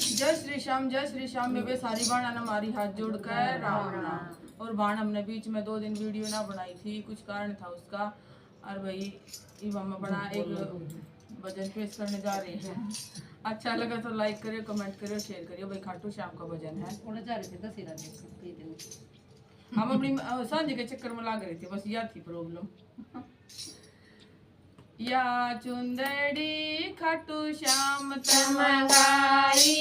जय श्री श्याम में वे सारी बाण हमारी हाथ जोड़कर राम राम। और बाण हमने बीच में 2 दिन वीडियो ना बनाई थी, कुछ कारण था उसका। और भाई हम बड़ा एक भजन पेश करने जा रहे हैं। अच्छा लगा तो लाइक करियो, कमेंट करियो, शेयर करियो। भाई खाटू श्याम का भजन है। हम अपनी सांझे के चक्कर में लग रहे थे, बस यह थी प्रॉब्लम। या चुंदड़ी खाटू श्याम तमंगाई,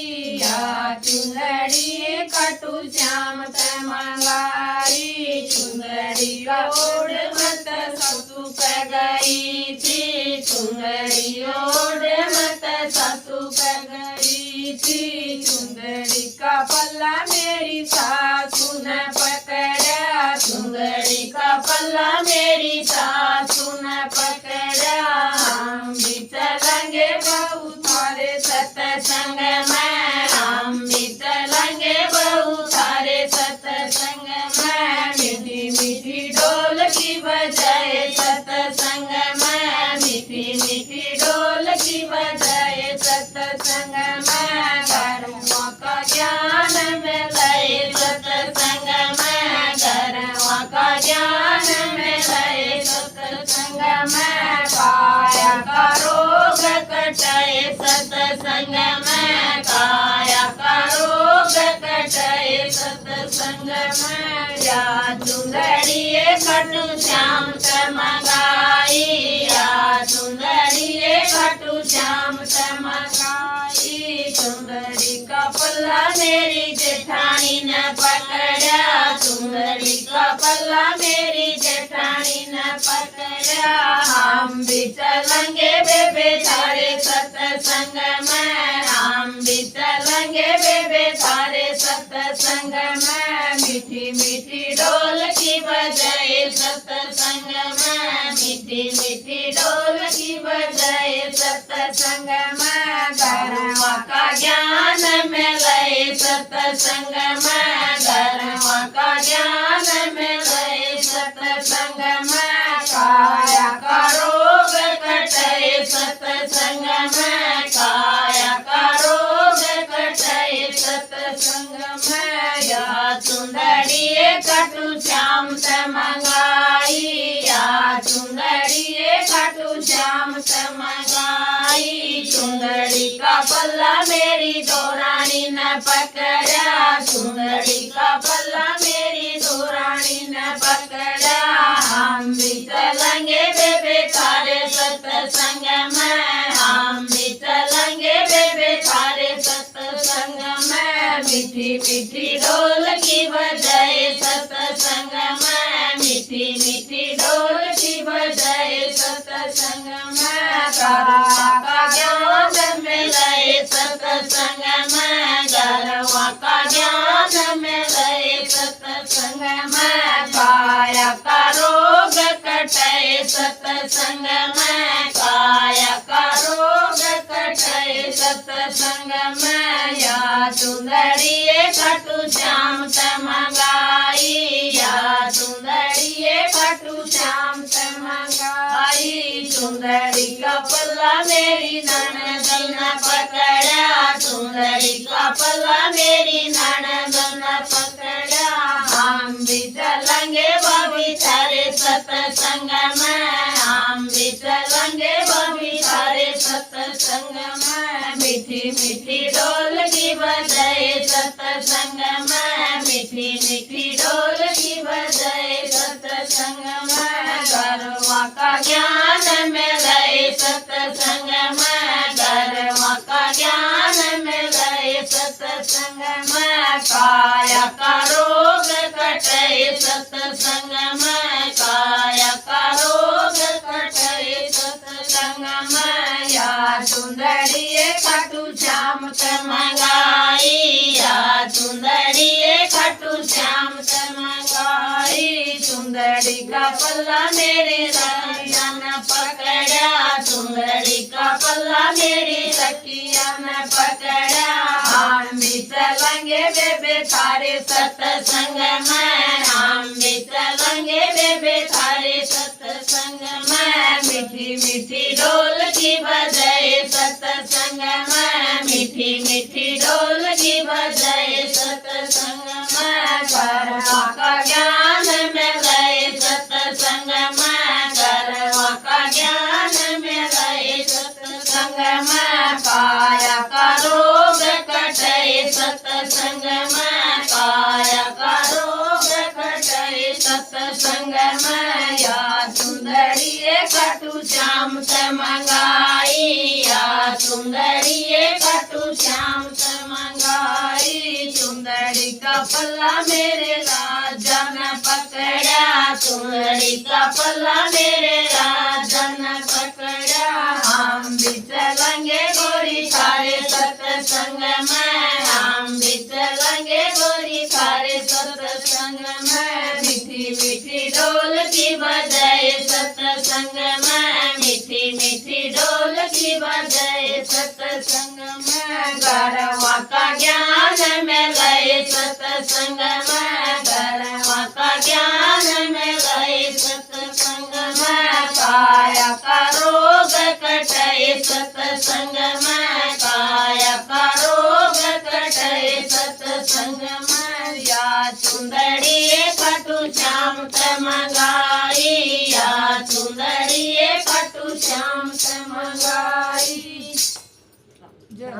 या चुंदड़ी खाटू श्याम तमंगाई। चुंदड़ी का ओढ़ मत सासू पे गई थी, चुंदड़ी ओढ़ मत सासू पे गई थी। चुंदड़ी का पल्ला मेरी सासू ने पकड़ा, चुंदड़ी का पल्ला मेरी सासू ने पकड़ा। हम भी चलेंगे बहू थारे सत्संग में, हम भी चलेंगे बहू थारे सत्संग में। मीठी मीठी ढोल की बजाए सत्संग में, मीठी मीठी ढोल की बजाए सत्संग में। धर्मों का ज्ञान मिले सत्संग में, धर्मों का ज्ञान मिले सत्संग में। काया का रोग कटाए सत्संग में, काया का रोग कटाए सत्संग में। या चुंदड़िए खाटू श्याम तमंगाई, या चुंदड़िए खाटू श्याम तमंगाई। चुंदड़ी का पल्ला मेरी जेठानी ने पकड़ा, चुंदड़ी का पल्ला मेरी जेठानी ने पकड़ा। हम भी चलेंगे बेबे थारे सत्संग में, हम भी चलेंगे बेबे थारे सत्संग में। मीठी मीठी ढोल की बजाए सत्संग में, मीठी मीठी ढोल की बजाए सत्संग में। धर्म का ज्ञान मिले सत्संग में, धर्म का ज्ञान मिले सत्संग में। काया का रोग कटाए सत्संग में, काया का रोग कटाए सत्संग में। या चुंदड़िए खाटू श्याम तमंगाई, या चुंदड़िए खाटू श्याम तमंगाई। चुंदड़ी का पल्ला मेरी दौरानी न पकड़ा, चुंदड़ी का पल्ला मेरी दौरानी न पकड़ा। हम भी चलेंगे बेबे थारे सत्संग में, हम भी चलेंगे बेबे थारे सत्संग में। मीठी मीठी ढोल की बजाए सत्संग में, मीठी मीठी ढोल की बजाए सत्संग में। धर्म का ज्ञान मिले सत्संग में, धर्म का ज्ञान मिले सत्संग में। काया का रोग कटाए सत्संग में, काया का रोग कटाए सत्संग में। या चुंदड़िए खाटू श्याम तमंगाई, या चुंदड़िए खाटू श्याम तमंगाई। चुंदड़ी का पल्ला मेरी ननद ने पकड़ा, चुंदड़ी का पल्ला मेरी ननद ने पकड़ा। हम भी चलेंगे बबी थारे सत्संग में, हम भी चलेंगे बबी थारे सत्संग में। मीठी मीठी ढोल की बजाए सत्संग में, मीठी मीठी ढोल की बजाए सत्संग में। धर्म का ज्ञान मिले सत्संग में, धर्म का ज्ञान मिले सत्संग में। काया का रोग कटाए सत्संग में, काया का रोग कटाए सत्संग में। या चुंदड़िए खाटू श्याम तमंगाई, या चुंदड़िए खाटू श्याम तमंगाई। चुंदड़ी का पल्ला मेरी रखिया ने पकड़ा, चुंदड़ी का पल्ला मेरी रखिया ने पकड़ा। हम भी चलेंगे बेबे थारे सत्संग में, हम भी चलेंगे बेबे थारे सत्संग में। मीठी मीठी ढोल की बजाए सत्संग में, मीठी मीठी ढोलकी बजाए सत्संग में करवा का ज्ञान मिले सत्संग में करवा का ज्ञान मिले सत्संग में काया का रोग कटे सत्संग में काया का रोग कटे सत्संग में या सुंदरिये कटु श्याम से मंगाई या सुंदरिये कटु श्याम से मंगाई सुंदरी का पल्ला मेरे राजा ने पकड़ा सुंदरी का पल्ला मेरे राजा ने पकड़ा हम भी चलेंगे गोरी थारे सत्संग में हम भी चलेंगे गोरी थारे सत्संग में मीठी मीठी ढोलकी बजाए सत्संग में मीठी मीठी ढोलकी बजाए सत्संग में गरवा का ज्ञान मिले सत्संग में गरवा का ज्ञान मिले सत्संग में काया का रोग कटे सत्संग में काया का रोग कटे सत्संग में या सुंदरी कटु श्याम से मंगाई या सुंदरी कटु श्याम से मंगाई।